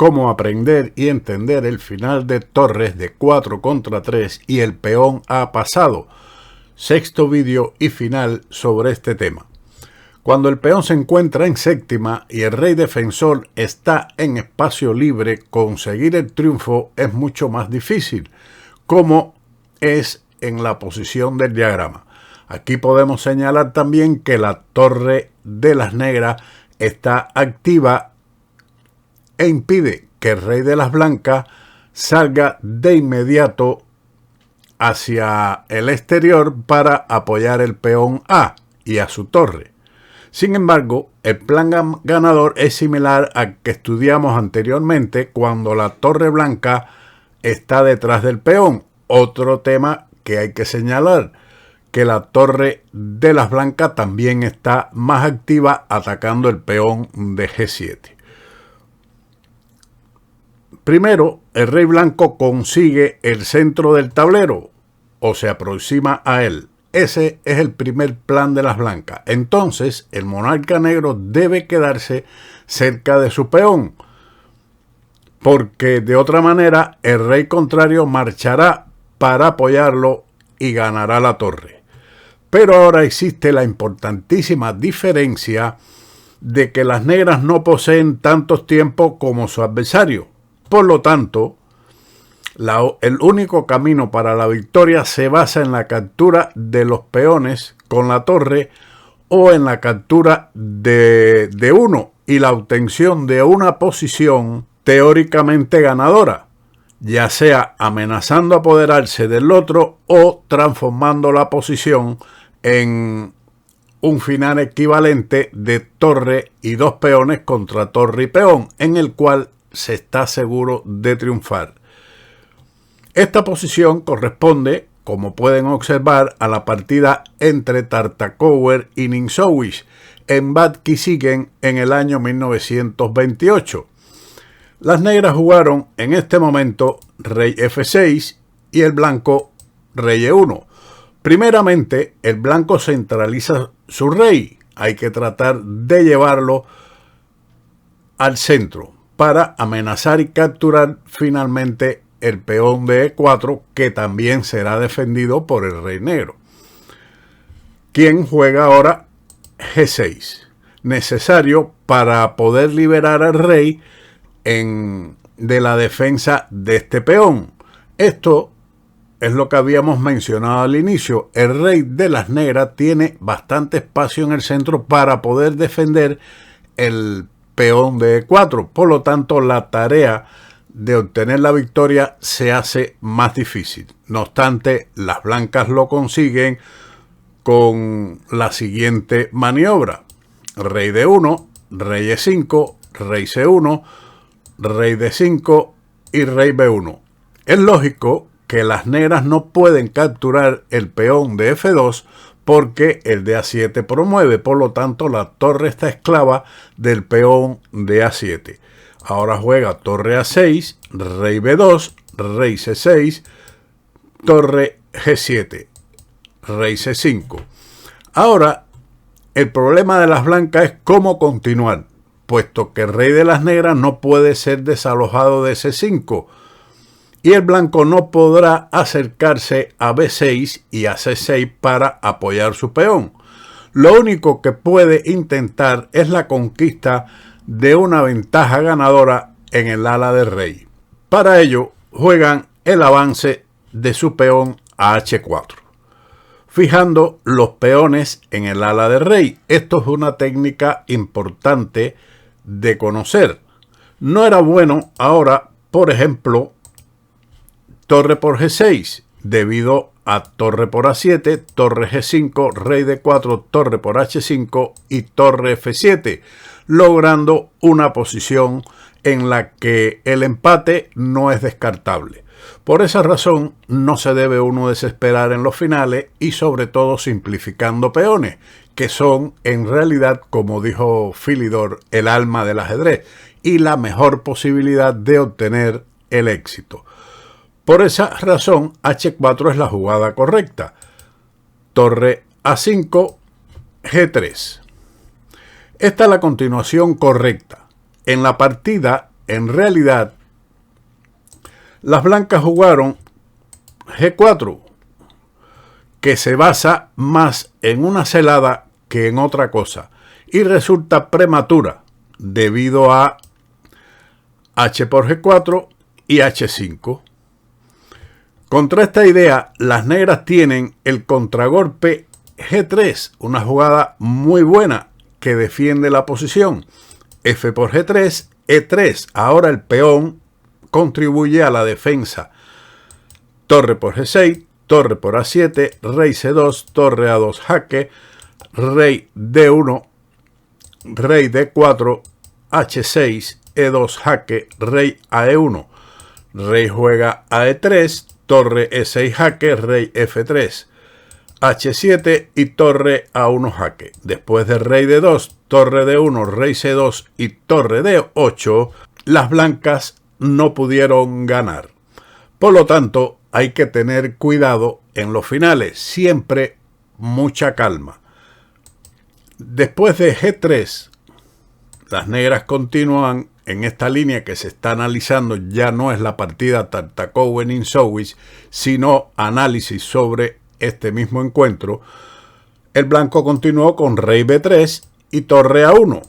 cómo aprender y entender el final de torres de 4 contra 3 y el peón ha pasado. Sexto vídeo y final sobre este tema. Cuando el peón se encuentra en séptima y el rey defensor está en espacio libre, conseguir el triunfo es mucho más difícil, como es en la posición del diagrama. Aquí podemos señalar también que la torre de las negras está activa e impide que el rey de las blancas salga de inmediato hacia el exterior para apoyar el peón A y a su torre. Sin embargo, el plan ganador es similar al que estudiamos anteriormente cuando la torre blanca está detrás del peón. Otro tema que hay que señalar, que la torre de las blancas también está más activa atacando el peón de G7. Primero, el rey blanco consigue el centro del tablero o se aproxima a él. Ese es el primer plan de las blancas. Entonces, el monarca negro debe quedarse cerca de su peón, porque de otra manera el rey contrario marchará para apoyarlo y ganará la torre. Pero ahora existe la importantísima diferencia de que las negras no poseen tantos tiempos como su adversario. Por lo tanto, el único camino para la victoria se basa en la captura de los peones con la torre o en la captura de uno y la obtención de una posición teóricamente ganadora, ya sea amenazando apoderarse del otro o transformando la posición en un final equivalente de torre y dos peones contra torre y peón, en el cual se está seguro de triunfar. Esta posición corresponde, como pueden observar, a la partida entre Tartakower y Ninsowish en Bad Kissingen en el año 1928. Las negras jugaron en este momento rey F6 y el blanco rey E1. Primeramente, el blanco centraliza su rey. Hay que tratar de llevarlo al centro para amenazar y capturar finalmente el peón de E4, que también será defendido por el rey negro, quien juega ahora G6, necesario para poder liberar al rey de la defensa de este peón. Esto es lo que habíamos mencionado al inicio. El rey de las negras tiene bastante espacio en el centro para poder defender el peón de E4. Por lo tanto, la tarea de obtener la victoria se hace más difícil. No obstante, las blancas lo consiguen con la siguiente maniobra: rey D1, rey E5, rey C1, rey D5 y rey B1. Es lógico que las negras no pueden capturar el peón de F2 porque el de A7 promueve, por lo tanto la torre está esclava del peón de A7. Ahora juega torre A6, rey B2, rey C6, torre G7, rey C5. Ahora, el problema de las blancas es cómo continuar, puesto que el rey de las negras no puede ser desalojado de C5 y el blanco no podrá acercarse a B6 y a C6 para apoyar su peón. Lo único que puede intentar es la conquista de una ventaja ganadora en el ala del rey. Para ello, juegan el avance de su peón a H4, fijando los peones en el ala del rey. Esto es una técnica importante de conocer. No era bueno ahora, por ejemplo, torre por G6, debido a torre por A7, torre G5, rey D4, torre por H5 y torre F7, logrando una posición en la que el empate no es descartable. Por esa razón, no se debe uno desesperar en los finales y sobre todo simplificando peones, que son en realidad, como dijo Philidor, el alma del ajedrez y la mejor posibilidad de obtener el éxito. Por esa razón, H4 es la jugada correcta. Torre A5, G3. Esta es la continuación correcta. En la partida, en realidad las blancas jugaron G4, que se basa más en una celada que en otra cosa, y resulta prematura debido a H por G4 y H5. Contra esta idea, las negras tienen el contragolpe G3, una jugada muy buena que defiende la posición. F por G3, E3. Ahora el peón contribuye a la defensa. Torre por G6, torre por A7, rey C2, torre A2 jaque, rey D1, rey D4, H6, E2 jaque, rey a E1, rey juega a E3, torre E6 jaque, rey F3, H7 y torre A1 jaque. Después de rey D2, torre D1, rey C2 y torre D8, las blancas no pudieron ganar. Por lo tanto, hay que tener cuidado en los finales, siempre mucha calma. Después de G3, las negras continúan en esta línea que se está analizando. Ya no es la partida Tartakow-Ninsowicz, sino análisis sobre este mismo encuentro. El blanco continuó con rey B3 y torre A1.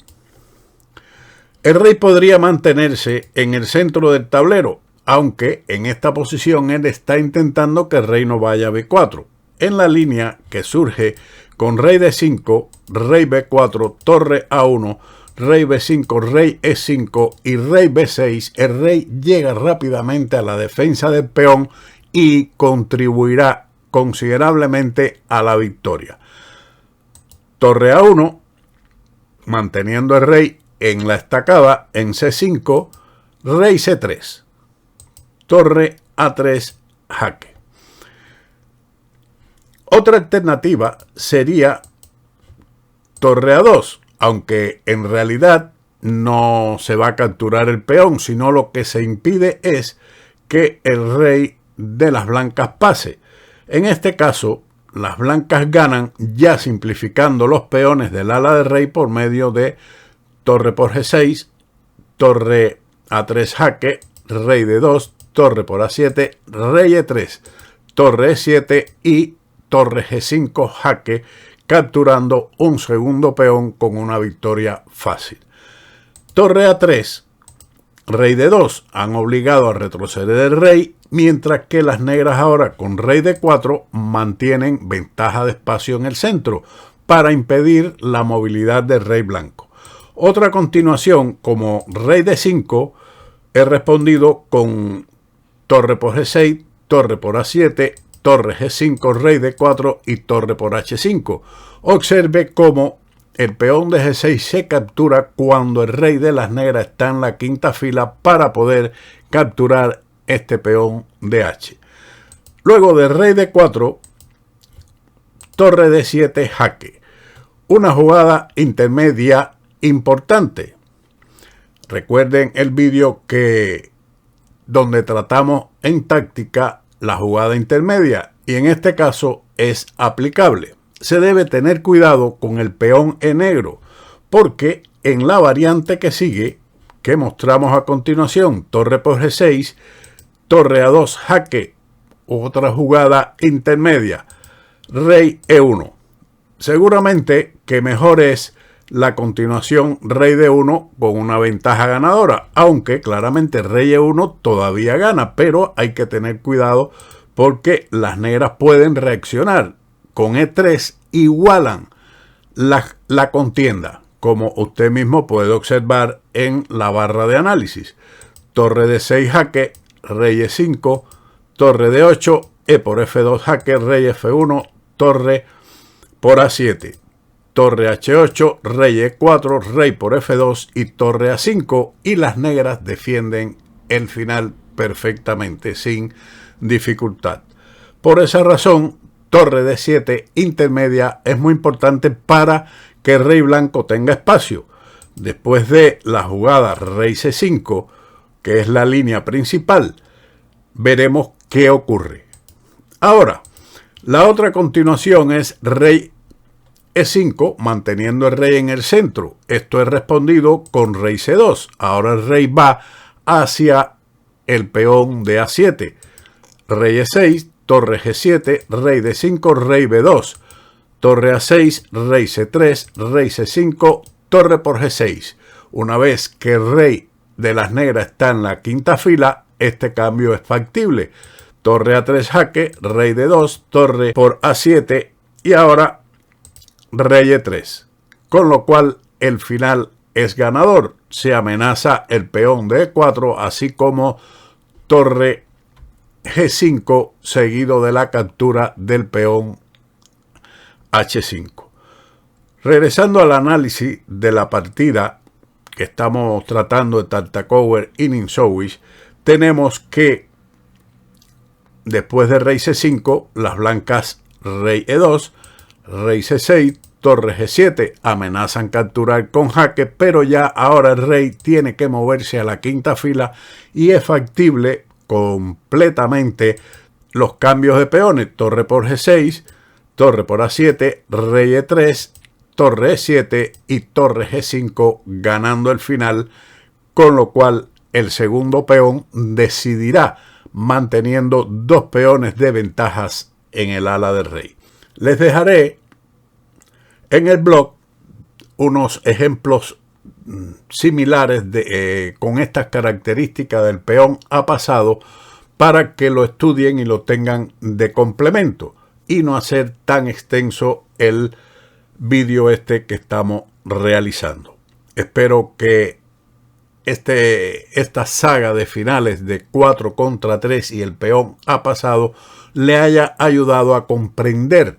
El rey podría mantenerse en el centro del tablero, aunque en esta posición él está intentando que el rey no vaya a B4. En la línea que surge con rey D5, rey B4, torre A1, rey B5, rey E5 y rey B6, el rey llega rápidamente a la defensa del peón y contribuirá considerablemente a la victoria. Torre A1, manteniendo el rey en la estacada en C5, rey C3, torre A3 jaque. Otra alternativa sería torre A2, aunque en realidad no se va a capturar el peón, sino lo que se impide es que el rey de las blancas pase. En este caso, las blancas ganan ya simplificando los peones del ala del rey por medio de torre por G6, torre A3 jaque, rey D2, torre por A7, rey E3, torre E7 y torre G5 jaque, capturando un segundo peón con una victoria fácil. Torre A3, rey D2 han obligado a retroceder el rey, mientras que las negras ahora con rey D4 mantienen ventaja de espacio en el centro para impedir la movilidad del rey blanco. Otra continuación, como rey D5, he respondido con torre por G6, torre por A7, torre G5, rey D4 y torre por H5. Observe cómo el peón de G6 se captura cuando el rey de las negras está en la quinta fila para poder capturar este peón de H. Luego de rey D4, torre D7 jaque. Una jugada intermedia importante. Recuerden el vídeo donde tratamos en táctica la jugada intermedia, y en este caso es aplicable. Se debe tener cuidado con el peón E negro, porque en la variante que sigue, que mostramos a continuación, torre por G6, torre A2 jaque, otra jugada intermedia, rey E1. Seguramente que mejor es la continuación rey D1 con una ventaja ganadora, aunque claramente rey E1 todavía gana, pero hay que tener cuidado porque las negras pueden reaccionar. Con E3 igualan la contienda, como usted mismo puede observar en la barra de análisis. Torre D6 jaque, rey E5, torre D8, E por F2 jaque, rey F1, torre por A7, torre H8, rey E4, rey por F2 y torre A5, y las negras defienden el final perfectamente sin dificultad. Por esa razón, torre D7 intermedia es muy importante para que el rey blanco tenga espacio. Después de la jugada rey C5, que es la línea principal, veremos qué ocurre. Ahora, la otra continuación es rey E5, manteniendo el rey en el centro. Esto es respondido con rey C2. Ahora el rey va hacia el peón de A7. Rey E6, torre G7, rey D5, rey B2, torre A6, rey C3, rey C5, torre por G6. Una vez que el rey de las negras está en la quinta fila, este cambio es factible. Torre A3 jaque, rey D2, torre por A7 y ahora rey E3. Con lo cual el final es ganador. Se amenaza el peón de E4, así como torre G5, seguido de la captura del peón H5. Regresando al análisis de la partida que estamos tratando de Tartakower y Ninsowish, tenemos que después de rey C5, las blancas rey E2, rey C6, torre G7 amenazan capturar con jaque, pero ya ahora el rey tiene que moverse a la quinta fila y es factible completamente los cambios de peones. Torre por G6, torre por A7, rey E3, torre E7 y torre G5 ganando el final, con lo cual el segundo peón decidirá manteniendo dos peones de ventajas en el ala del rey. Les dejaré en el blog unos ejemplos similares con estas características del peón A pasado para que lo estudien y lo tengan de complemento y no hacer tan extenso el vídeo que estamos realizando. Espero que esta saga de finales de 4 contra 3 y el peón A pasado le haya ayudado a comprender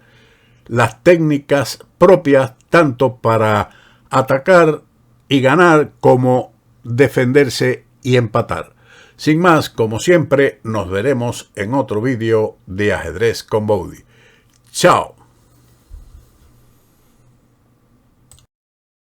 las técnicas propias tanto para atacar y ganar como defenderse y empatar. Sin más, como siempre, nos veremos en otro vídeo de Ajedrez con Bowdy. ¡Chao!